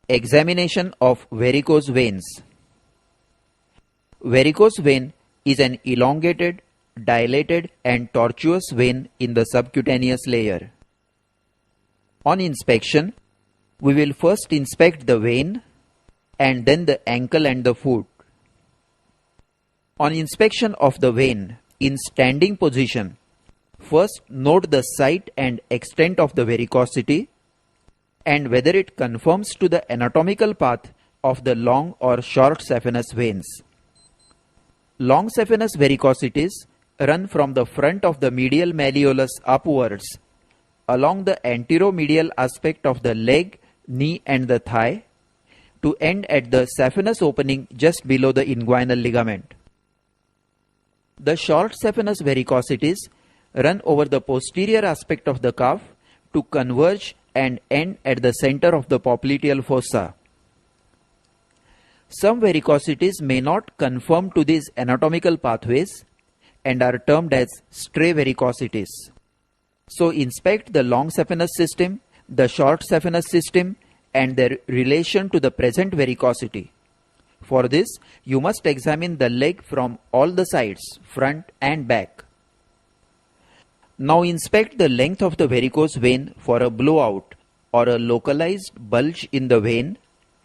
Examination of varicose veins. Varicose vein is an elongated, dilated and tortuous vein in the subcutaneous layer. On inspection, we will first inspect the vein and then the ankle and the foot. On inspection of the vein in standing position, first note the site and extent of the varicosity and whether it conforms to the anatomical path of the long or short saphenous veins. Long saphenous varicosities run from the front of the medial malleolus upwards along the anteromedial aspect of the leg, knee and the thigh to end at the saphenous opening just below the inguinal ligament. The short saphenous varicosities run over the posterior aspect of the calf to converge and end at the center of the popliteal fossa. Some varicosities may not conform to these anatomical pathways and are termed as stray varicosities. So inspect the long saphenous system, the short saphenous system and their relation to the present varicosity. For this, you must examine the leg from all the sides, front and back. Now inspect the length of the varicose vein for a blowout or a localized bulge in the vein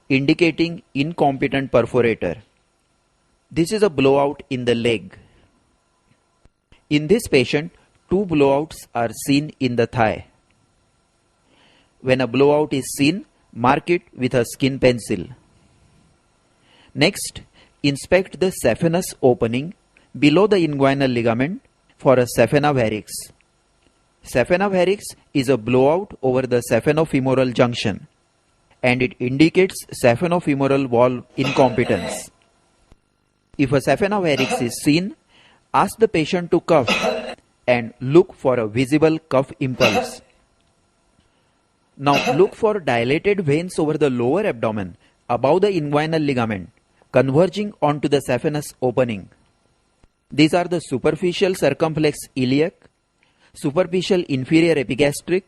indicating incompetent perforator. This is a blowout in the leg. In this patient, 2 blowouts are seen in the thigh. When a blowout is seen, mark it with a skin pencil. Next, inspect the saphenous opening below the inguinal ligament for a saphena varix. Saphena varix is a blowout over the saphenofemoral junction and it indicates saphenofemoral valve incompetence. If a saphena varix is seen, ask the patient to cough and look for a visible cough impulse. Now look for dilated veins over the lower abdomen above the inguinal ligament converging onto the saphenous opening. These are the superficial circumflex iliac, superficial inferior epigastric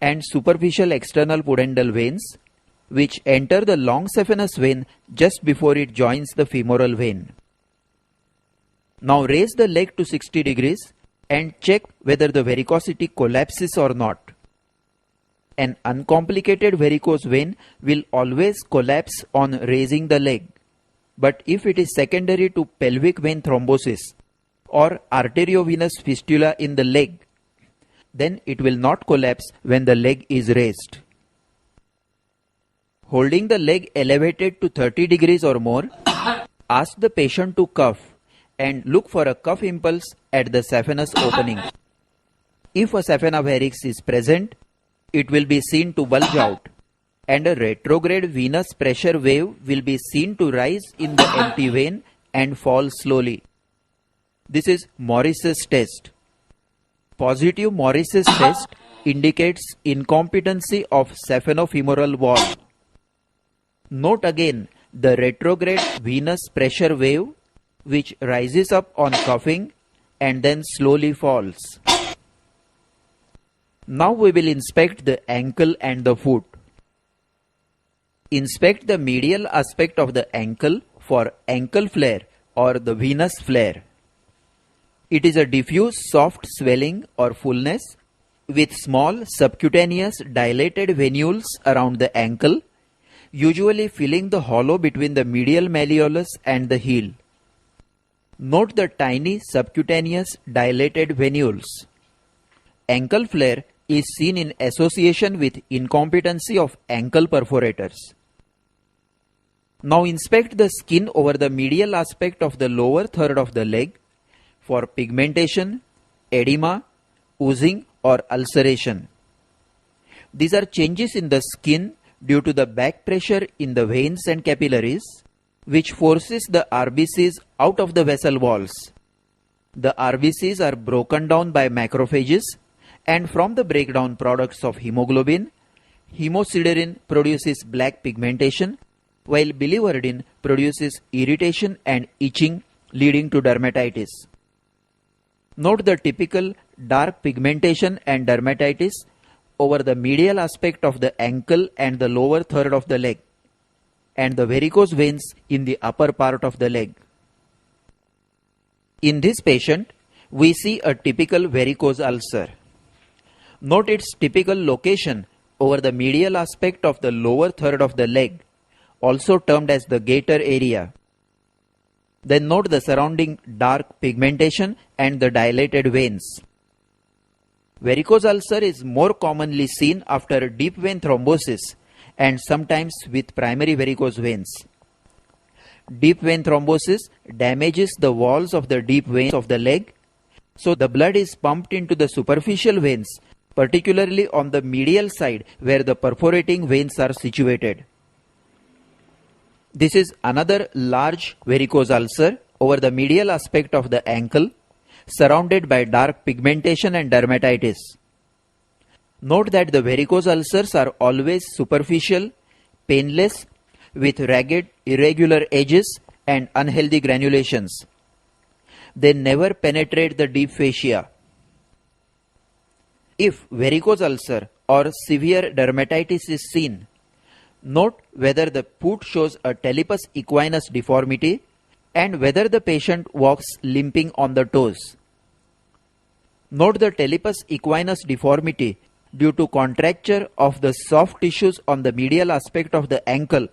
and superficial external pudendal veins which enter the long saphenous vein just before it joins the femoral vein. Now raise the leg to 60 degrees and check whether the varicosity collapses or not. An uncomplicated varicose vein will always collapse on raising the leg. But if it is secondary to pelvic vein thrombosis or arteriovenous fistula in the leg, then it will not collapse when the leg is raised. Holding the leg elevated to 30 degrees or more, ask the patient to cough and look for a cough impulse at the saphenous opening. If a saphena varix is present, it will be seen to bulge out and a retrograde venous pressure wave will be seen to rise in the empty vein and fall slowly. This is Morris's test. Positive Morris's test indicates incompetency of saphenofemoral valve. Note again the retrograde venous pressure wave which rises up on coughing and then slowly falls. Now we will inspect the ankle and the foot. Inspect the medial aspect of the ankle for ankle flare or the venous flare. It is a diffuse soft swelling or fullness with small subcutaneous dilated venules around the ankle, usually filling the hollow between the medial malleolus and the heel. Note the tiny subcutaneous dilated venules. Ankle flare is seen in association with incompetency of ankle perforators. Now inspect the skin over the medial aspect of the lower third of the leg for pigmentation, edema, oozing or ulceration. These are changes in the skin due to the back pressure in the veins and capillaries which forces the RBCs out of the vessel walls. The RBCs are broken down by macrophages and from the breakdown products of hemoglobin, hemosiderin produces black pigmentation while biliverdin produces irritation and itching leading to dermatitis. Note the typical dark pigmentation and dermatitis over the medial aspect of the ankle and the lower third of the leg and the varicose veins in the upper part of the leg. In this patient, we see a typical varicose ulcer. Note its typical location over the medial aspect of the lower third of the leg, also termed as the gaiter area. Then note the surrounding dark pigmentation and the dilated veins. Varicose ulcer is more commonly seen after deep vein thrombosis and sometimes with primary varicose veins. Deep vein thrombosis damages the walls of the deep veins of the leg, so the blood is pumped into the superficial veins, particularly on the medial side where the perforating veins are situated. This is another large varicose ulcer over the medial aspect of the ankle, surrounded by dark pigmentation and dermatitis. Note that the varicose ulcers are always superficial, painless, with ragged, irregular edges and unhealthy granulations. They never penetrate the deep fascia. If varicose ulcer or severe dermatitis is seen, note whether the foot shows a talipes equinus deformity and whether the patient walks limping on the toes. Note the talipes equinus deformity due to contracture of the soft tissues on the medial aspect of the ankle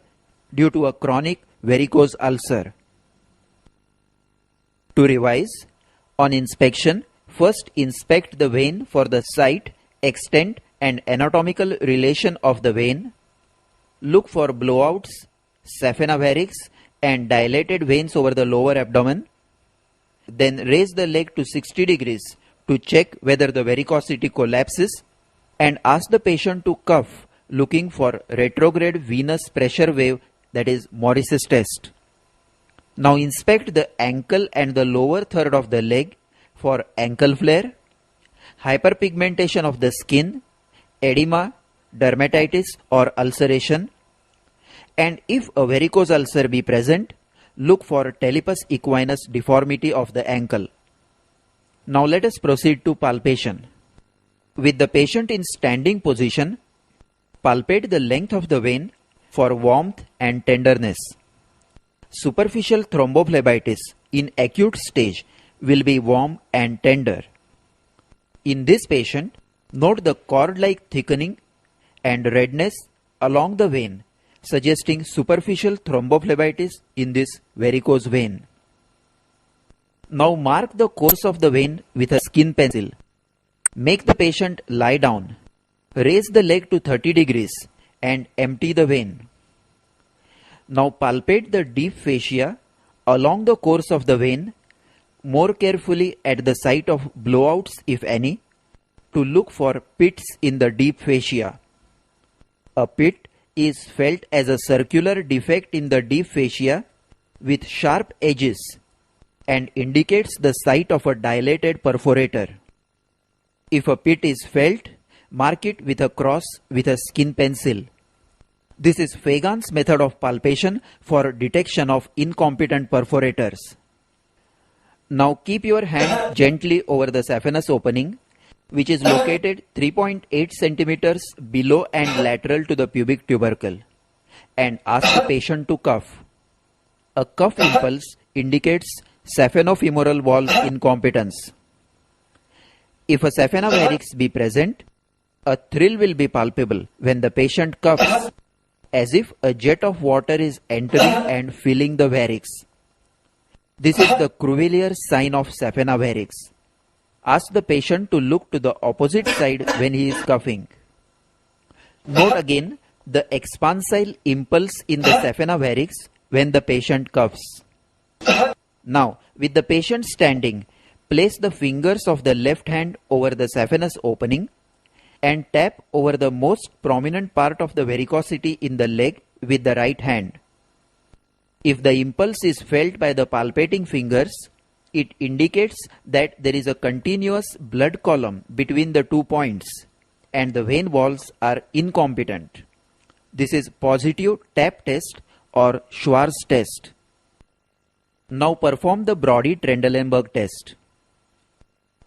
due to a chronic varicose ulcer. To revise, on inspection, first inspect the vein for the site, extent and anatomical relation of the vein. Look for blowouts, saphena varix and dilated veins over the lower abdomen. Then raise the leg to 60 degrees to check whether the varicosity collapses and ask the patient to cuff looking for retrograde venous pressure wave, that is Morris's test. Now inspect the ankle and the lower third of the leg for ankle flare, hyperpigmentation of the skin, edema, dermatitis or ulceration, and if a varicose ulcer be present, look for talipes equinus deformity of the ankle. Now let us proceed to palpation. With the patient in standing position, palpate the length of the vein for warmth and tenderness. Superficial thrombophlebitis in acute stage will be warm and tender. In this patient, note the cord-like thickening and redness along the vein, suggesting superficial thrombophlebitis in this varicose vein. Now mark the course of the vein with a skin pencil. Make the patient lie down. Raise the leg to 30 degrees and empty the vein. Now palpate the deep fascia along the course of the vein, more carefully at the site of blowouts if any, to look for pits in the deep fascia. A pit is felt as a circular defect in the deep fascia with sharp edges and indicates the site of a dilated perforator. If a pit is felt, mark it with a cross with a skin pencil. This is Fagan's method of palpation for detection of incompetent perforators. Now keep your hand gently over the saphenous opening, which is located 3.8 centimeters below and lateral to the pubic tubercle, and ask the patient to cuff. A cuff impulse indicates saphenofemoral wall incompetence. If a saphena varix be present, a thrill will be palpable when the patient cuffs, as if a jet of water is entering and filling the varix. This is the Cruvelier sign of saphena varix. Ask the patient to look to the opposite side when he is cuffing. Note again the expansile impulse in the saphena varix when the patient cuffs. Now, with the patient standing, place the fingers of the left hand over the saphenous opening and tap over the most prominent part of the varicosity in the leg with the right hand. If the impulse is felt by the palpating fingers, it indicates that there is a continuous blood column between the 2 points and the vein walls are incompetent. This is positive tap test or Schwarz test. Now perform the Brody-Trendelenburg test.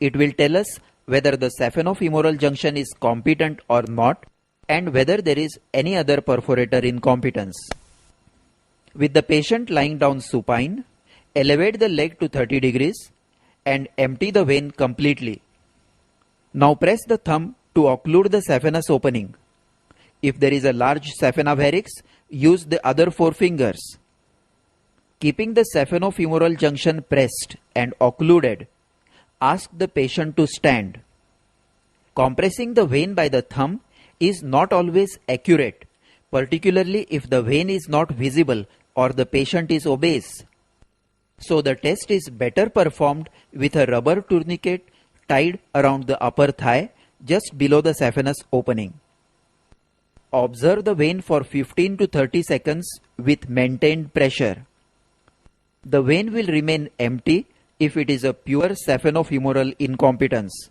It will tell us whether the saphenofemoral junction is competent or not and whether there is any other perforator incompetence. With the patient lying down supine, elevate the leg to 30 degrees and empty the vein completely. Now press the thumb to occlude the saphenous opening. If there is a large saphenavaryx, use the other 4 fingers. Keeping the saphenofemoral junction pressed and occluded, ask the patient to stand. Compressing the vein by the thumb is not always accurate, particularly if the vein is not visible or the patient is obese. So the test is better performed with a rubber tourniquet tied around the upper thigh just below the saphenous opening. Observe the vein for 15 to 30 seconds with maintained pressure. The vein will remain empty if it is a pure saphenofemoral incompetence.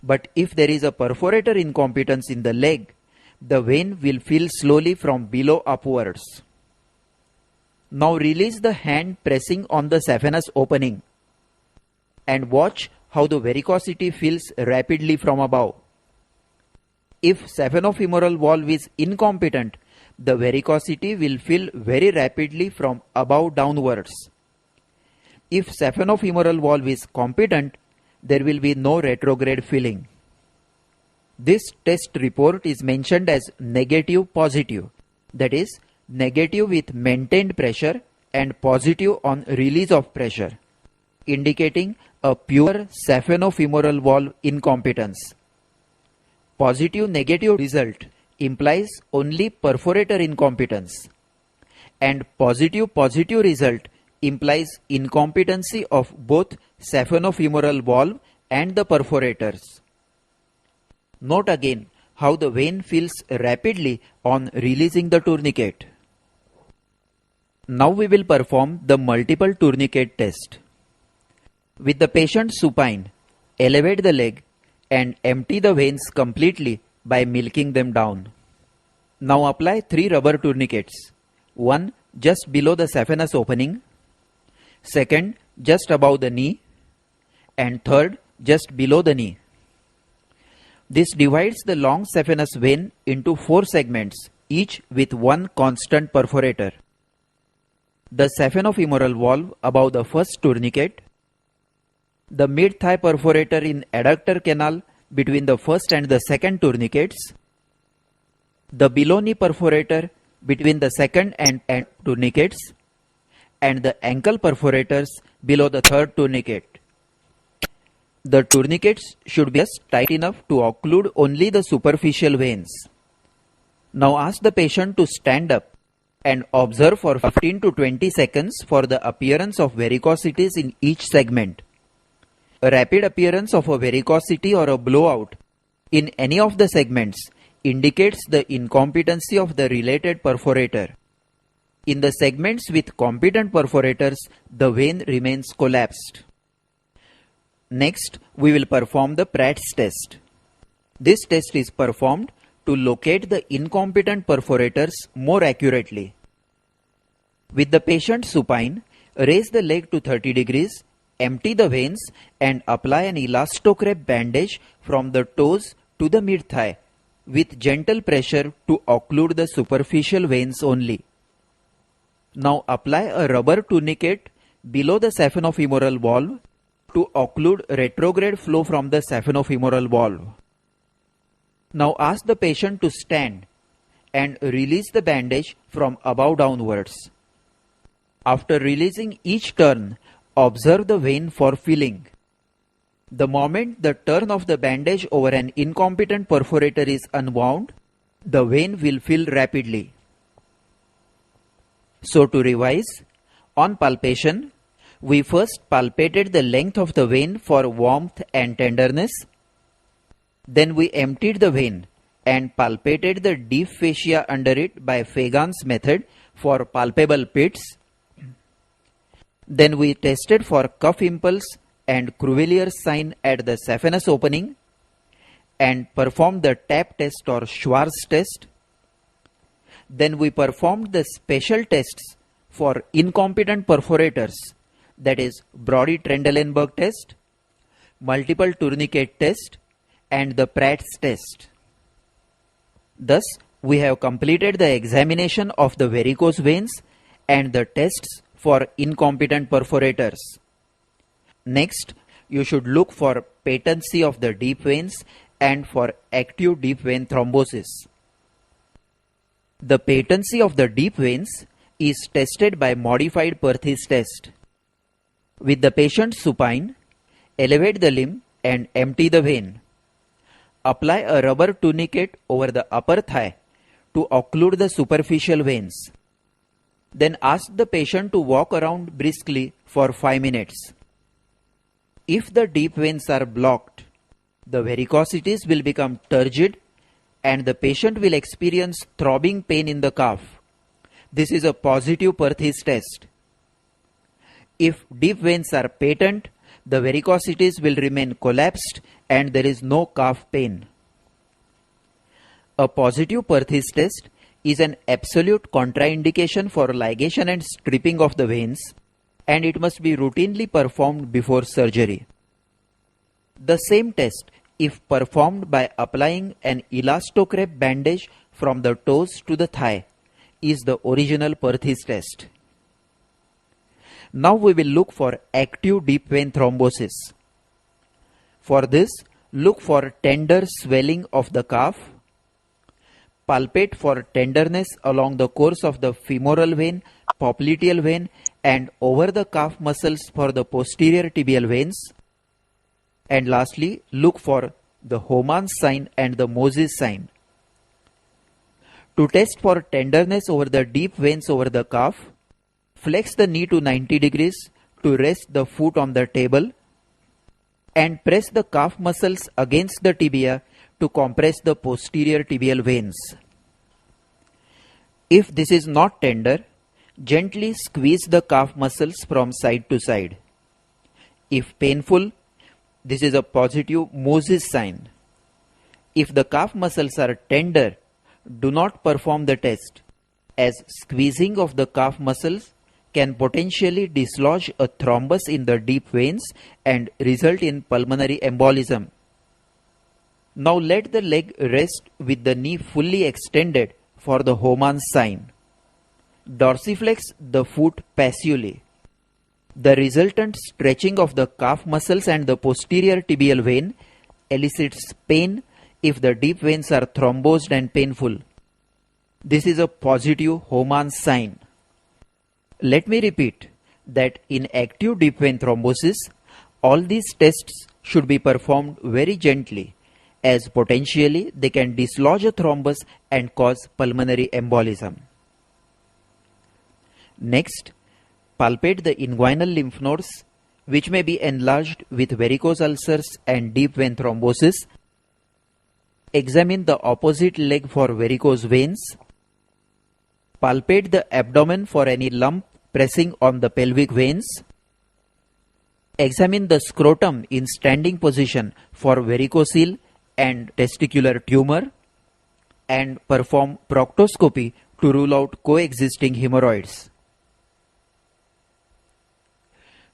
But if there is a perforator incompetence in the leg, the vein will fill slowly from below upwards. Now release the hand pressing on the saphenous opening and watch how the varicosity fills rapidly from above. If saphenofemoral valve is incompetent, the varicosity will fill very rapidly from above downwards. If saphenofemoral valve is competent, there will be no retrograde filling. This test report is mentioned as negative positive, that is, negative with maintained pressure and positive on release of pressure, indicating a pure saphenofemoral valve incompetence. Positive negative result implies only perforator incompetence, and positive positive result implies incompetency of both saphenofemoral valve and the perforators. Note again how the vein fills rapidly on releasing the tourniquet. Now we will perform the multiple tourniquet test. With the patient supine, elevate the leg and empty the veins completely by milking them down. Now apply 3 rubber tourniquets, one just below the saphenous opening, second just above the knee, and third just below the knee. This divides the long saphenous vein into 4 segments, each with one constant perforator. The saphenofemoral valve above the first tourniquet, the mid-thigh perforator in adductor canal between the first and the second tourniquets, the below knee perforator between the second and tourniquets, and the ankle perforators below the third tourniquet. The tourniquets should be just tight enough to occlude only the superficial veins. Now ask the patient to stand up and observe for 15 to 20 seconds for the appearance of varicosities in each segment. A rapid appearance of a varicosity or a blowout in any of the segments indicates the incompetency of the related perforator. In the segments with competent perforators, the vein remains collapsed. Next, we will perform the Pratt's test. This test is performed to locate the incompetent perforators more accurately. With the patient supine, raise the leg to 30 degrees, empty the veins and apply an elastocrep bandage from the toes to the mid-thigh with gentle pressure to occlude the superficial veins only. Now apply a rubber tourniquet below the saphenofemoral valve to occlude retrograde flow from the saphenofemoral valve. Now ask the patient to stand and release the bandage from above downwards. After releasing each turn, observe the vein for filling. The moment the turn of the bandage over an incompetent perforator is unwound, the vein will fill rapidly. So to revise, on palpation, we first palpated the length of the vein for warmth and tenderness. Then we emptied the vein and palpated the deep fascia under it by Fagan's method for palpable pits. Then we tested for cuff impulse and Cruvellier's sign at the saphenous opening and performed the tap test or Schwarz test. Then we performed the special tests for incompetent perforators, that is Brody-Trendelenburg test, multiple tourniquet test and the Pratt's test. Thus, we have completed the examination of the varicose veins and the tests for incompetent perforators. Next, you should look for patency of the deep veins and for active deep vein thrombosis. The patency of the deep veins is tested by modified Perthes test. With the patient supine, elevate the limb and empty the vein. Apply a rubber tourniquet over the upper thigh to occlude the superficial veins. Then ask the patient to walk around briskly for 5 minutes. If the deep veins are blocked, the varicosities will become turgid and the patient will experience throbbing pain in the calf. This is a positive Perthes test. If deep veins are patent, the varicosities will remain collapsed and there is no calf pain. A positive Perthes test is an absolute contraindication for ligation and stripping of the veins, and it must be routinely performed before surgery. The same test, if performed by applying an elastocrep bandage from the toes to the thigh, is the original Perthes test. Now we will look for active deep vein thrombosis. For this, look for tender swelling of the calf. Palpate for tenderness along the course of the femoral vein, popliteal vein, and over the calf muscles for the posterior tibial veins. And lastly, look for the Hohmann's sign and the Moses sign. To test for tenderness over the deep veins over the calf, flex the knee to 90 degrees to rest the foot on the table and press the calf muscles against the tibia to compress the posterior tibial veins. If this is not tender, gently squeeze the calf muscles from side to side. If painful, this is a positive Moses sign. If the calf muscles are tender, do not perform the test, as squeezing of the calf muscles can potentially dislodge a thrombus in the deep veins and result in pulmonary embolism. Now let the leg rest with the knee fully extended for the Hohmann's sign. Dorsiflex the foot passively. The resultant stretching of the calf muscles and the posterior tibial vein elicits pain if the deep veins are thrombosed and painful. This is a positive Hohmann's sign. Let me repeat that in active deep vein thrombosis, all these tests should be performed very gently, as potentially they can dislodge a thrombus and cause pulmonary embolism. Next, palpate the inguinal lymph nodes, which may be enlarged with varicose ulcers and deep vein thrombosis. Examine the opposite leg for varicose veins. Palpate the abdomen for any lump pressing on the pelvic veins. Examine the scrotum in standing position for varicocele and testicular tumor, and perform proctoscopy to rule out coexisting hemorrhoids.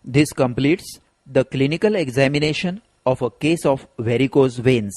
This completes the clinical examination of a case of varicose veins.